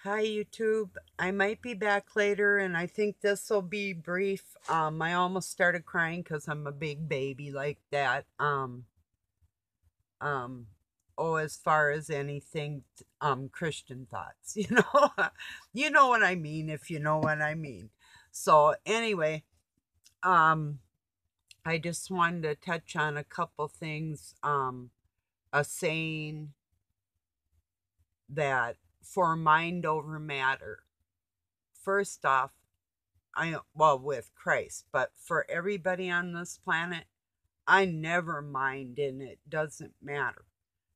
Hi, YouTube. I might be back later, and I think this will be brief. I almost started crying because I'm a big baby like that. Um, oh, as far as anything, Christian thoughts, you know what I mean, if you know what I mean. So anyway, um, I just wanted to touch on a couple things. A saying that for mind over matter. First off, well, with Christ, but for everybody on this planet, I never mind and it doesn't matter.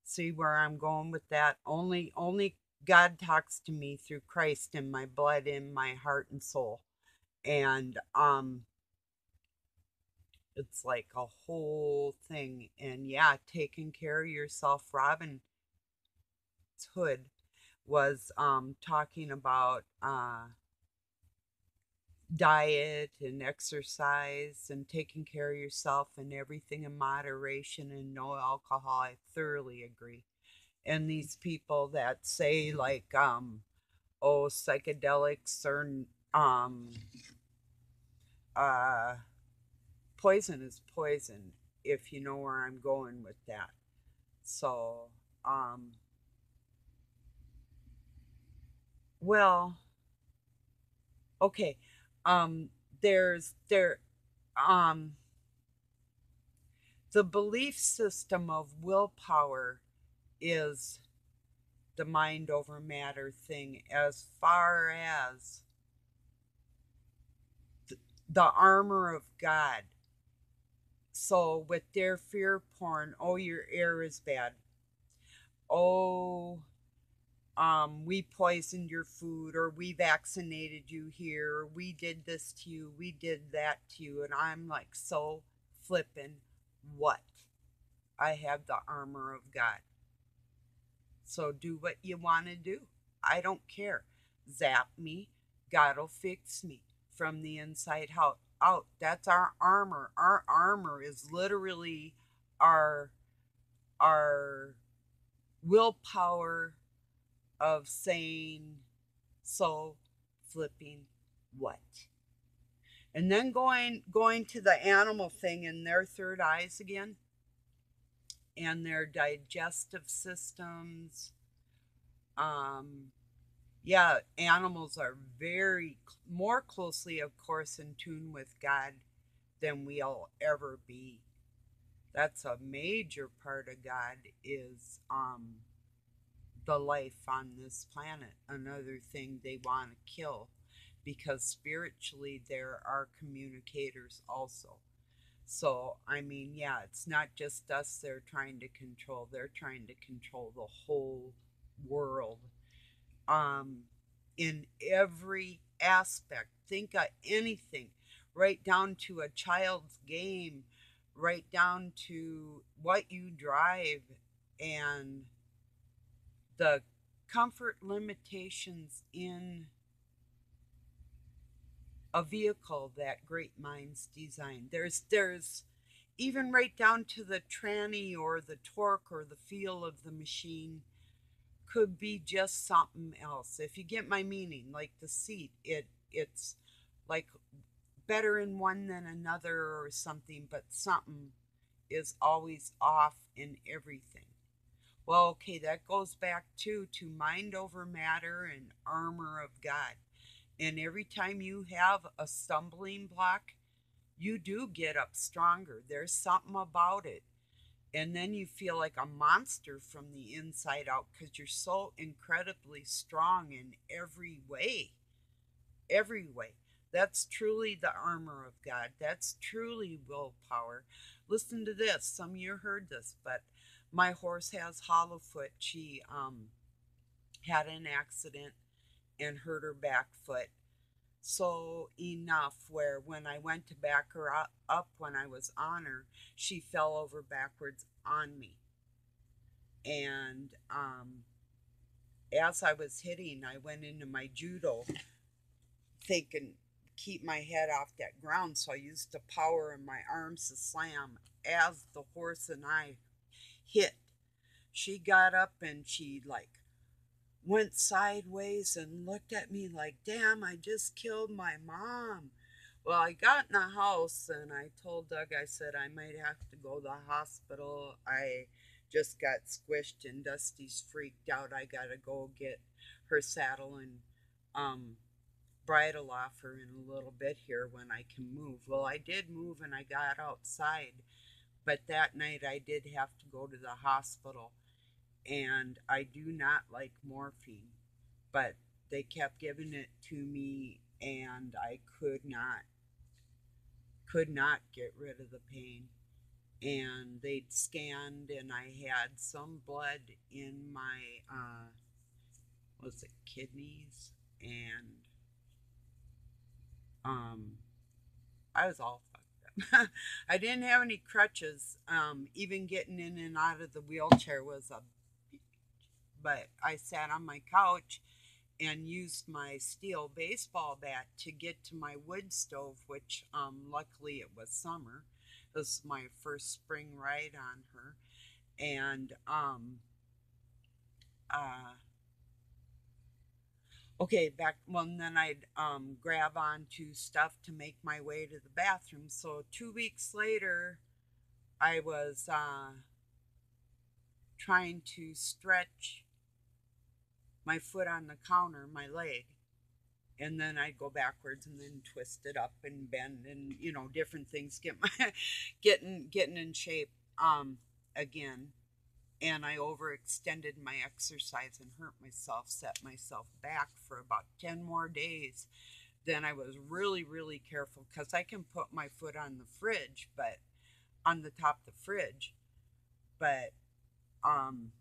See where I'm going with that? Only God talks to me through Christ in my blood, in my heart and soul. And it's like a whole thing. And yeah, taking care of yourself. Robin Hood was talking about diet and exercise and taking care of yourself and everything in moderation and no alcohol. I thoroughly agree. And these people that say like oh, psychedelics are um uh poison is poison, if you know where I'm going with that. So um well, okay. um there um the belief system of willpower is the mind over matter thing, as far as the armor of God. So with their fear porn, oh, your air is bad. Oh, we poisoned your food, or we vaccinated you here, or we did this to you, we did that to you. And I'm like, so flippin' what? I have the armor of God. So do what you want to do. I don't care. Zap me. God'll fix me from the inside out. Out. That's our armor. Our armor is literally our our willpower of saying so flipping what. And then going to the animal thing and their third eyes again and their digestive systems. Um yeah, animals are very more closely, of course, in tune with God than we'll ever be. That's a major part of God is the life on this planet. Another thing they want to kill because spiritually there are communicators also. So, I mean, yeah, it's not just us they're trying to control, they're trying to control the whole world, um, in every aspect. Think of anything, right down to a child's game, right down to what you drive and the comfort limitations in a vehicle that great minds design. There's even right down to the tranny or the torque or the feel of the machine could be just something else. If you get my meaning, like the seat, it's like better in one than another or something, but something is always off in everything. Well, okay, that goes back to mind over matter and armor of God. And every time you have a stumbling block, you do get up stronger. There's something about it. And then you feel like a monster from the inside out because you're so incredibly strong in every way. Every way. That's truly the armor of God. That's truly willpower. Listen to this. Some of you heard this, but my horse has hollow foot. She had an accident and hurt her back foot so enough where when I went to back her up when I was on her, she fell over backwards on me. And as I was hitting, I went into my judo thinking, keep my head off that ground. So I used the power in my arms to slam as the horse and I hit. She got up and she like went sideways and looked at me like, damn, I just killed my mom. Well, I got in the house and I told Doug, I said, I might have to go to the hospital. I just got squished and Dusty's freaked out. I got to go get her saddle and um, bridle off her in a little bit here when I can move. Well, I did move and I got outside, but that night I did have to go to the hospital. And I do not like morphine, but they kept giving it to me and I could not get rid of the pain. And they'd scanned and I had some blood in my was it kidneys, and um I was all fucked up. I didn't have any crutches. Even getting in and out of the wheelchair was a, but I sat on my couch and used my steel baseball bat to get to my wood stove, which luckily it was summer. This was my first spring ride on her. And uh, okay, back, well, and then I'd grab onto stuff to make my way to the bathroom. So 2 weeks later, I was trying to stretch my foot on the counter, my leg, and then I'd go backwards and then twist it up and bend and different things, get my getting in shape again. And I overextended my exercise and hurt myself, set myself back for about 10 more days. Then I was really careful because I can put my foot on the fridge, but on the top of the fridge, but um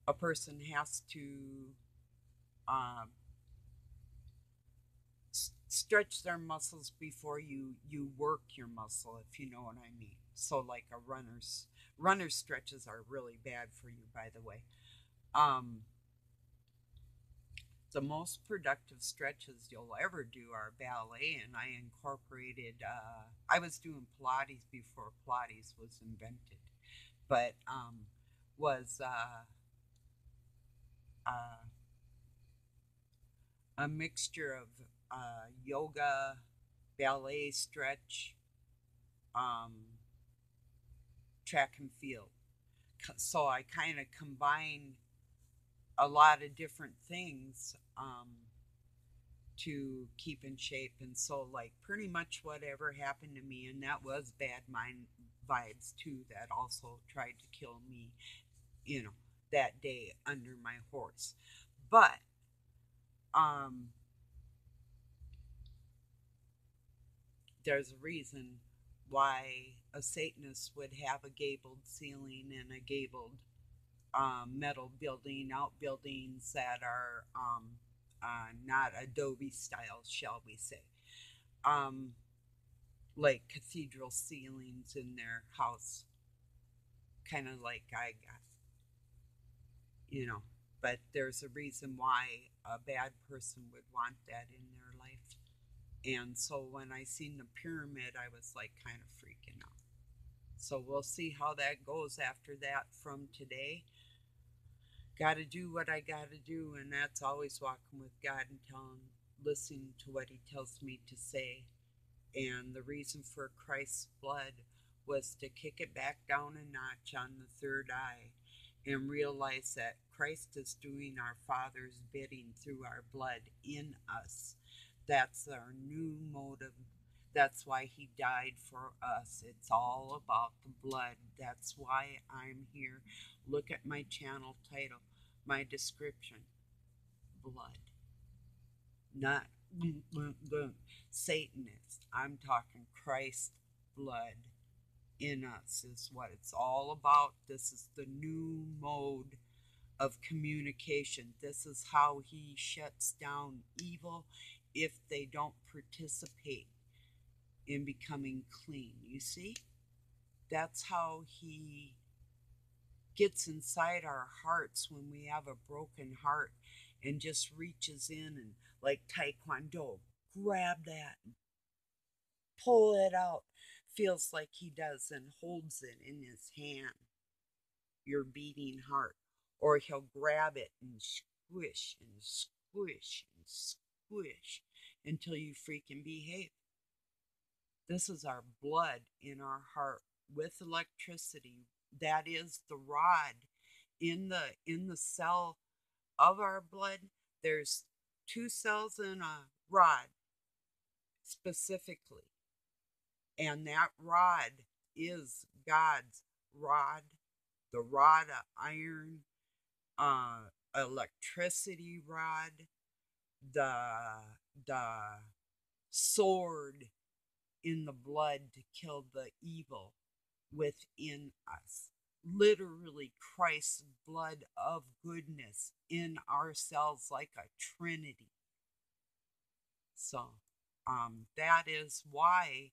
a person has to um stretch their muscles before you work your muscle, if you know what I mean. So like a runner's stretches are really bad for you, by the way. um the most productive stretches you'll ever do are ballet, and I incorporated I was doing Pilates before Pilates was invented, but was uh, a mixture of yoga, ballet, stretch, um, track and field. So I kind of combine a lot of different things to keep in shape. And so, like, pretty much whatever happened to me, and that was bad mind vibes too, that also tried to kill me, you know, that day under my horse. But, um, there's a reason why a Satanist would have a gabled ceiling and a gabled metal building, outbuildings that are not Adobe style, shall we say. Um, like cathedral ceilings in their house, kind of like I got, you know. But there's a reason why a bad person would want that in their life. And so when I seen the pyramid, I was like kind of freaking out. So we'll see how that goes after that from today. Got to do what I got to do, and that's always walking with God and listening to what He tells me to say. And the reason for Christ's blood was to kick it back down a notch on the third eye and realize that Christ is doing our Father's bidding through our blood in us. That's our new motive. That's why He died for us. It's all about the blood. That's why I'm here. Look at my channel title, my description: blood. Not Satanist. I'm talking Christ blood in us is what it's all about. This is the new mode of communication. This is how He shuts down evil if they don't participate in becoming clean. You see? That's how He gets inside our hearts when we have a broken heart and just reaches in and, like Taekwondo, grab that and pull it out. Feels like He does, and holds it in His hand. Your beating heart. or he'll grab it and squish and squish and squish until you freaking behave. This is our blood in our heart with electricity. That is the rod in the cell of our blood. There's two cells in a rod specifically, and that rod is God's rod, the rod of iron, electricity rod, the the sword in the blood to kill the evil within us. Literally, Christ's blood of goodness in our cells, like a trinity. So, that is why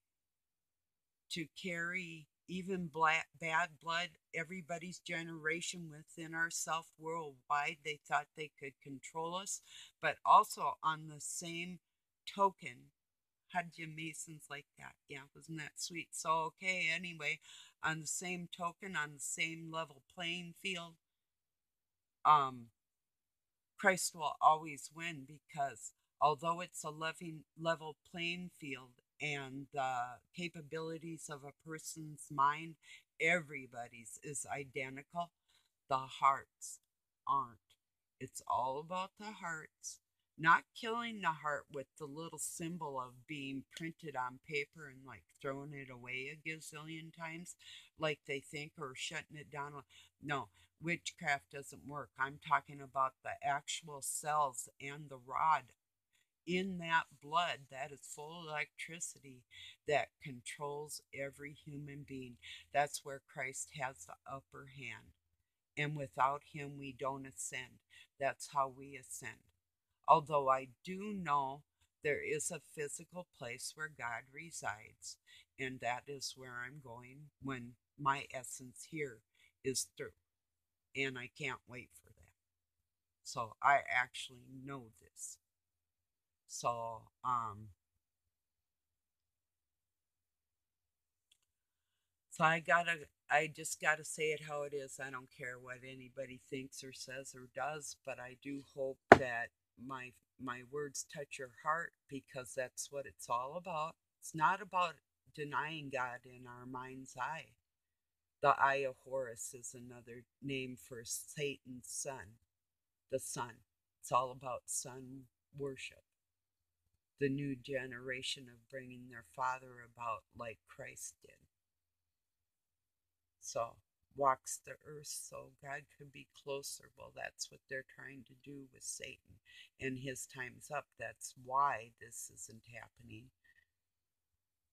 to carry even bad blood, everybody's generation within ourself worldwide, they thought they could control us. But also, on the same token, how'd you Masons like that? Yeah, wasn't that sweet? So, okay, anyway, on the same token, on the same level playing field, um, Christ will always win, because although it's a level playing field and the capabilities of a person's mind, everybody's is identical, the hearts aren't. It's all about the hearts. Not killing the heart with the little symbol of being printed on paper and like throwing it away a gazillion times like they think, or shutting it down. No, witchcraft doesn't work. I'm talking about the actual cells and the rod in that blood that is full of electricity that controls every human being. That's where Christ has the upper hand. And without him, we don't ascend. That's how we ascend. Although I do know there is a physical place where God resides, and that is where I'm going when my essence here is through. And I can't wait for that. So I actually know this. So, I just gotta say it how it is. I don't care what anybody thinks or says or does, but I do hope that my words touch your heart, because that's what it's all about. It's not about denying God in our mind's eye. The eye of Horus is another name for Satan's son, the sun. It's all about sun worship. The new generation of bringing their father about like Christ did. So, walks the earth so God could be closer. Well, that's what they're trying to do with Satan. And his time's up. That's why this isn't happening.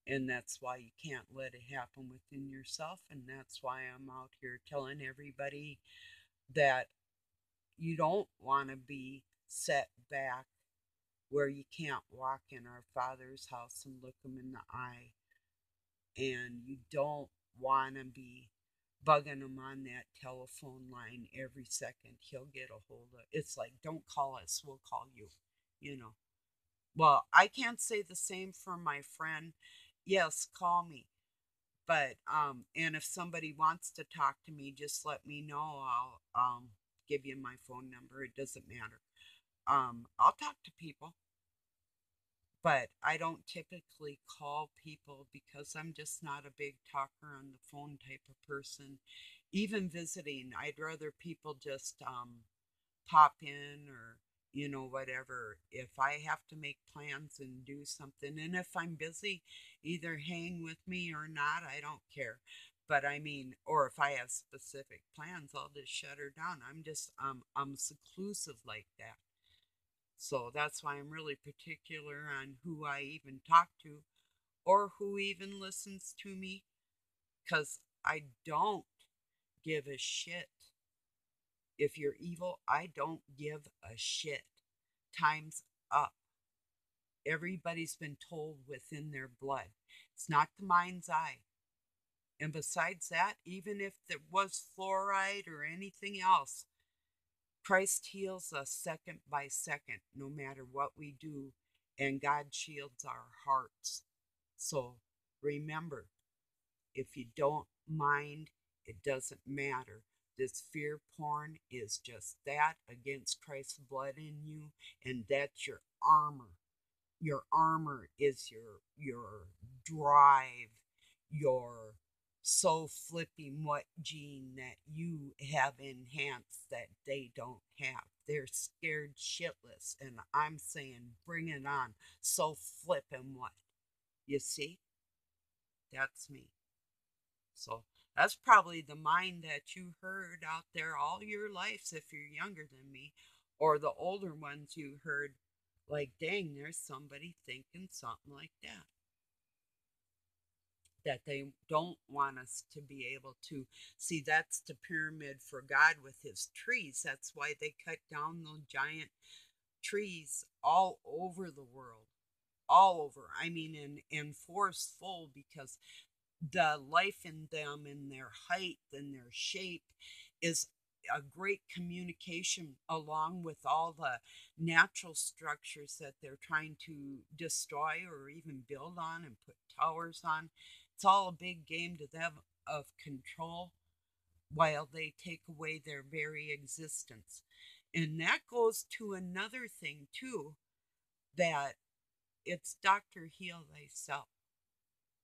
And that's why you can't let it happen within yourself. And that's why I'm out here telling everybody that you don't want to be set back where you can't walk in our Father's house and look him in the eye. And you don't want to be bugging him on that telephone line every second. He'll get a hold of it. It's like, don't call us, we'll call you, you know. Well, I can't say the same for my friend. Yes, call me. But and if somebody wants to talk to me, just let me know. I'll give you my phone number. It doesn't matter. I'll talk to people, but I don't typically call people because I'm just not a big talker on the phone type of person. Even visiting, I'd rather people just pop in, or whatever. If I have to make plans and do something, and if I'm busy, either hang with me or not, I don't care. But I mean, or if I have specific plans, I'll just shut her down. I'm seclusive like that. So that's why I'm really particular on who I even talk to, or who even listens to me, because I don't give a shit. If you're evil, I don't give a shit. Time's up. Everybody's been told within their blood. It's not the mind's eye. And besides that, even if there was fluoride or anything else, Christ heals us second by second, no matter what we do, and God shields our hearts. So remember, if you don't mind, it doesn't matter. This fear porn is just that against Christ's blood in you, and that's your armor. Your armor is your drive, your soul flipping what gene that you have enhanced that they don't have. They're scared shitless, and I'm saying bring it on. So flipping what? You see? That's me. So that's probably the mind that you heard out there all your lives if you're younger than me, or the older ones you heard, like, dang, there's somebody thinking something like that. That they don't want us to be able to see. That's the pyramid for God with his trees. That's why they cut down those giant trees all over the world. All over. I mean, in forceful, because the life in them and their height and their shape is a great communication along with all the natural structures that they're trying to destroy or even build on and put towers on. It's all a big game to them of control while they take away their very existence. And that goes to another thing too, that it's Dr. Heal Thyself.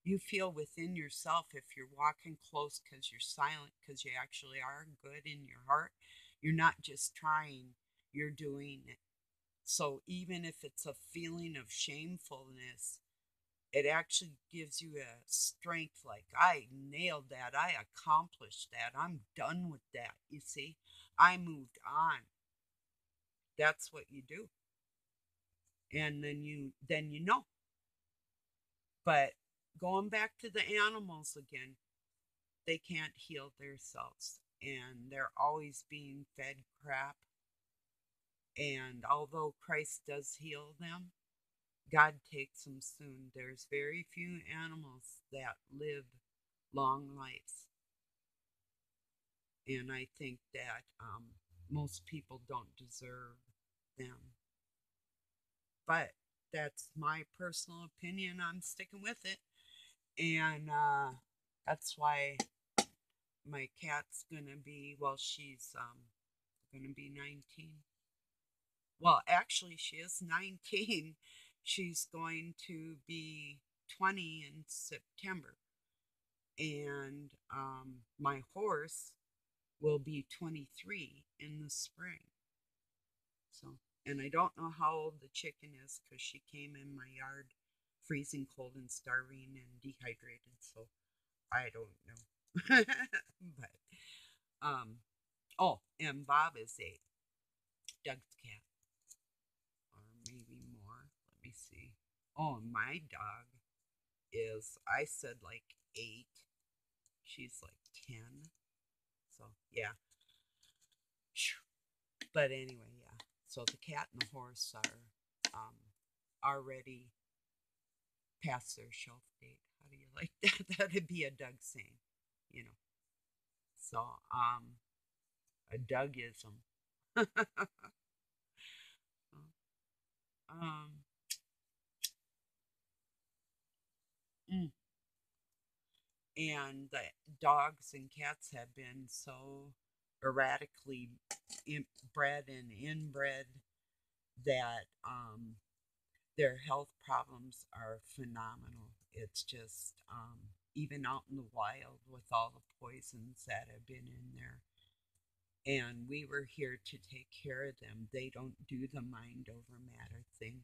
You feel within yourself if you're walking close because you're silent, because you actually are good in your heart. You're not just trying, you're doing it. So even if it's a feeling of shamefulness, it actually gives you a strength like, I nailed that, I accomplished that, I'm done with that. You see, I moved on. That's what you do. And then you know. But going back to the animals again, they can't heal themselves and they're always being fed crap. And although Christ does heal them, God takes them soon. There's very few animals that live long lives. And I think that most people don't deserve them. But that's my personal opinion. I'm sticking with it. And that's why my cat's gonna be, well, she's gonna be 19. Well, actually, she is 19. She's going to be 20 in September. And my horse will be 23 in the spring. So, and I don't know how old the chicken is because she came in my yard freezing cold and starving and dehydrated. So I don't know. But, um, oh, and Bob is 8. Doug's cat. Or maybe more. Let me see. Oh, my dog is, I said like 8. She's like 10. So, yeah. But anyway, yeah. So the cat and the horse are already past their shelf date. How do you like that? That'd be a Doug saying, you know. So, a Dougism. um, mm. And the dogs and cats have been so erratically bred and inbred that their health problems are phenomenal. It's just even out in the wild with all the poisons that have been in there. And we were here to take care of them. They don't do the mind over matter thing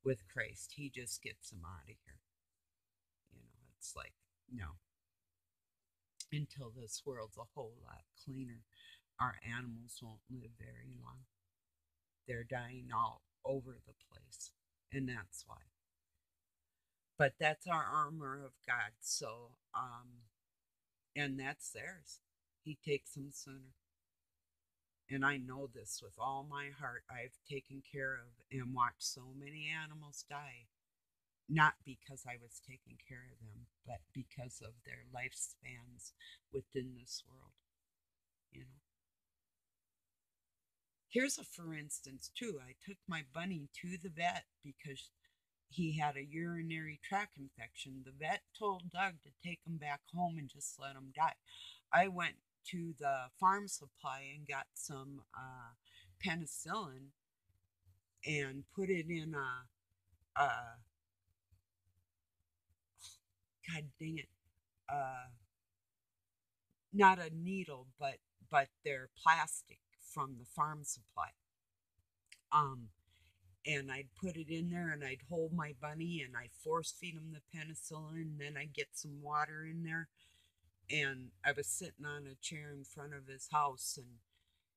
with Christ. He just gets them out of here. It's like, no, until this world's a whole lot cleaner, our animals won't live very long. They're dying all over the place. And that's why. But that's our armor of God. So, and that's theirs. He takes them sooner. And I know this with all my heart. I've taken care of and watched so many animals die. Not because I was taking care of them, but because of their lifespans within this world. You know. Here's a for instance, too. I took my bunny to the vet because he had a urinary tract infection. The vet told Doug to take him back home and just let him die. I went to the farm supply and got some penicillin and put it in a God dang it, uh, not a needle, but they're plastic from the farm supply. Um, and I'd put it in there and I'd hold my bunny and I'd force feed him the penicillin and then I'd get some water in there. And I was sitting on a chair in front of his house and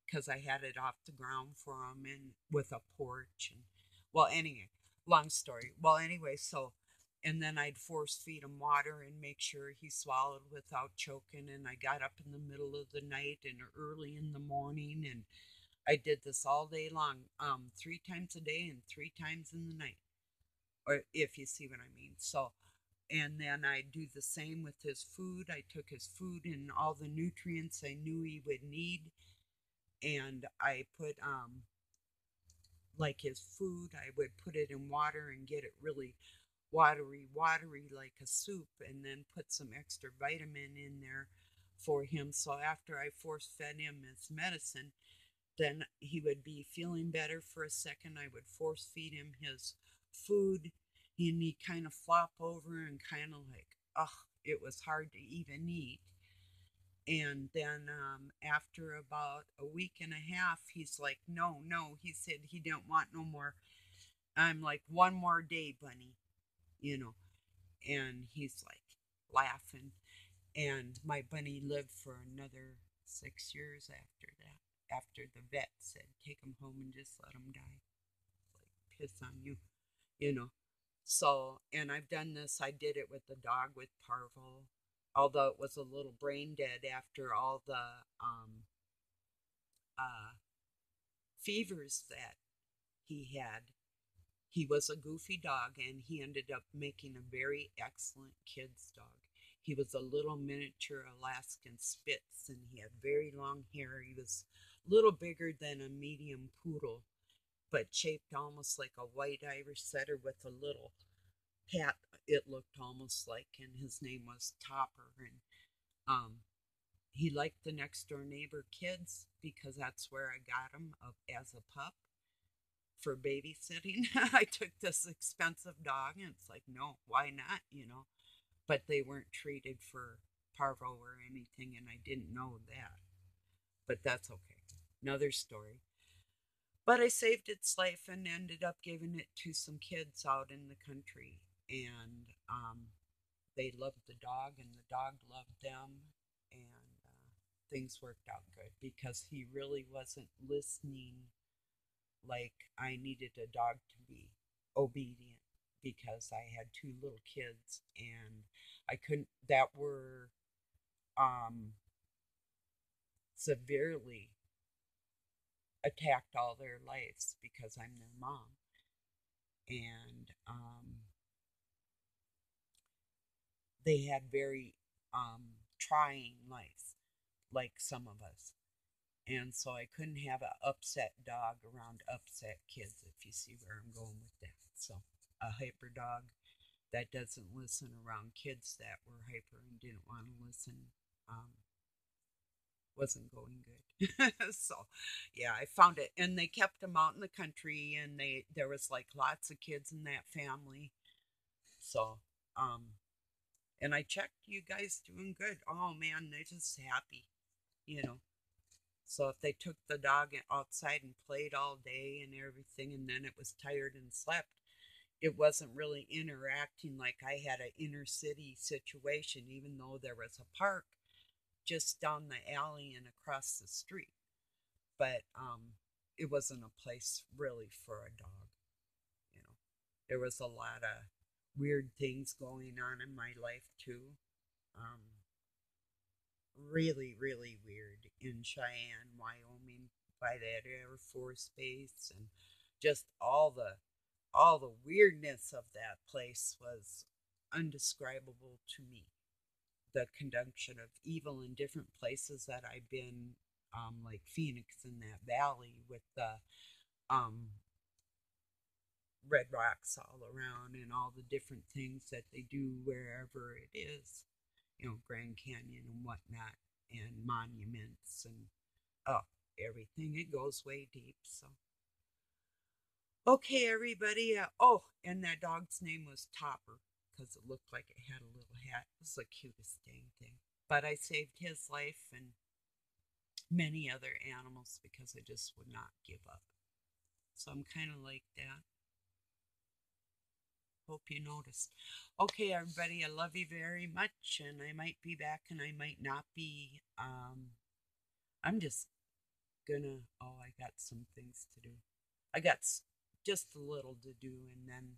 because I had it off the ground for him and with a porch and well anyway, long story. Well anyway, so and then I'd force feed him water and make sure he swallowed without choking and I got up in the middle of the night and early in the morning and I did this all day long, 3 times a day and 3 times in the night, or if you see what I mean. So, and then I do the same with his food. I took his food and all the nutrients I knew he would need, and I put like his food. I would put it in water and get it really watery like a soup, and then put some extra vitamin in there for him. So after I force fed him his medicine then he would be feeling better for a second. I would force feed him his food, and he'd kind of flop over and kind of like, ugh, it was hard to even eat. And then after about a week and a half, he's like, no, no. He said he didn't want no more. I'm like, one more day, bunny, you know. And he's like laughing. And my bunny lived for another 6 years after that. After the vet said, take him home and just let him die. Like, piss on you, you know. So, and I've done this. I did it with the dog with Parvo, although it was a little brain dead after all the uh, fevers that he had. He was a goofy dog, and he ended up making a very excellent kid's dog. He was a little miniature Alaskan Spitz, and he had very long hair. He was a little bigger than a medium poodle, but shaped almost like a white Irish setter with a little pat. It looked almost like, and his name was Topper. And um, he liked the next door neighbor kids because that's where I got him as a pup for babysitting. I took this expensive dog, and it's like, no, why not? But they weren't treated for parvo or anything, and I didn't know that. But that's okay. Another story. But I saved its life and ended up giving it to some kids out in the country, and they loved the dog, and the dog loved them, and things worked out good because he really wasn't listening like I needed a dog to be obedient because I had two little kids and I couldn't that were um severely attacked all their lives because I'm their mom and they had very trying lives like some of us. And so I couldn't have an upset dog around upset kids, if you see where I'm going with that. So a hyper dog that doesn't listen around kids that were hyper and didn't want to listen wasn't going good. So yeah, I found it, and they kept them out in the country, and there was like lots of kids in that family. So and I checked, you guys doing good. Oh man, they're just happy, you know. So if they took the dog outside and played all day and everything, and then it was tired and slept, it wasn't really interacting like I had an inner city situation, even though there was a park just down the alley and across the street. But it wasn't a place really for a dog. You know, there was a lot of weird things going on in my life too. Um, really, really weird in Cheyenne, Wyoming, by that Air Force Base, and just all the weirdness of that place was undescribable to me. The conjunction of evil in different places that I've been, like Phoenix in that valley with the um, red rocks all around and all the different things that they do wherever it is, Grand Canyon and whatnot. and monuments and oh, everything. It goes way deep. So, okay, everybody. Oh, and that dog's name was Topper because it looked like it had a little hat. It was the cutest dang thing. But I saved his life and many other animals because I just would not give up. So I'm kind of like that. Hope you noticed. Okay, everybody, I love you very much, and I might be back and I might not be. I'm just gonna. Oh, I got some things to do. I got just a little to do, and then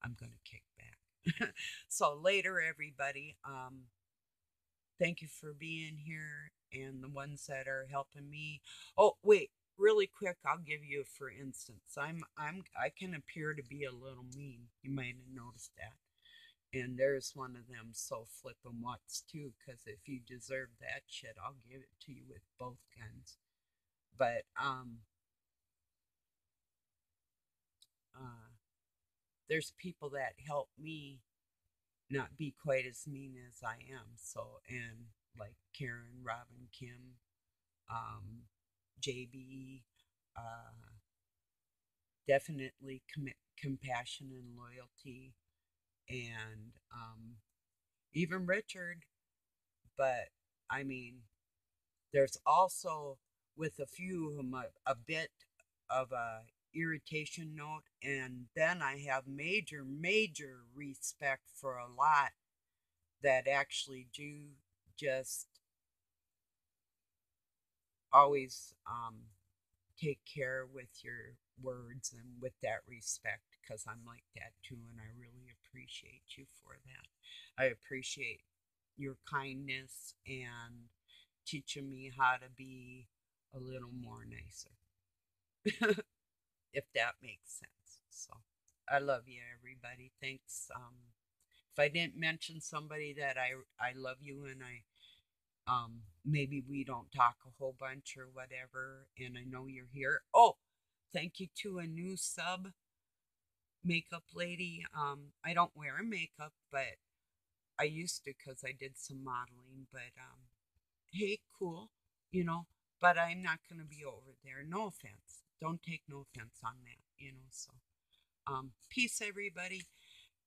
I'm gonna kick back. So later, everybody. Thank you for being here, and the ones that are helping me. Oh, wait, really quick, I'll give you for instance. I can appear to be a little mean. You might have noticed that. And there's one of them, so flip 'em what's too, because if you deserve that shit, I'll give it to you with both guns. But uh, there's people that help me not be quite as mean as I am. So, and like Karen, Robin, Kim, um, JB, uh, definitely compassion and loyalty, and even Richard. But I mean, there's also with a few of them a bit of a irritation note, and then I have major respect for a lot that actually do just always take care with your words and with that respect because I'm like that too, and I really appreciate you for that. I appreciate your kindness and teaching me how to be a little more nicer, if that makes sense. So I love you, everybody. Thanks. If I didn't mention somebody that I love you and I maybe we don't talk a whole bunch or whatever, and I know you're here. Oh, thank you to a new sub makeup lady. I don't wear makeup, but I used to because I did some modeling. But hey, cool, you know. But I'm not gonna be over there. No offense. Don't take no offense on that, you know. So, peace, everybody.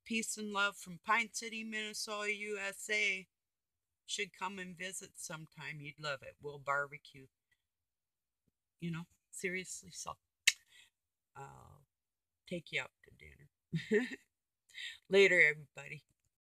Peace and love from Pine City, Minnesota, USA. Should come and visit sometime. You'd love it. We'll barbecue. You know, seriously. So I'll take you out to dinner. Later, everybody.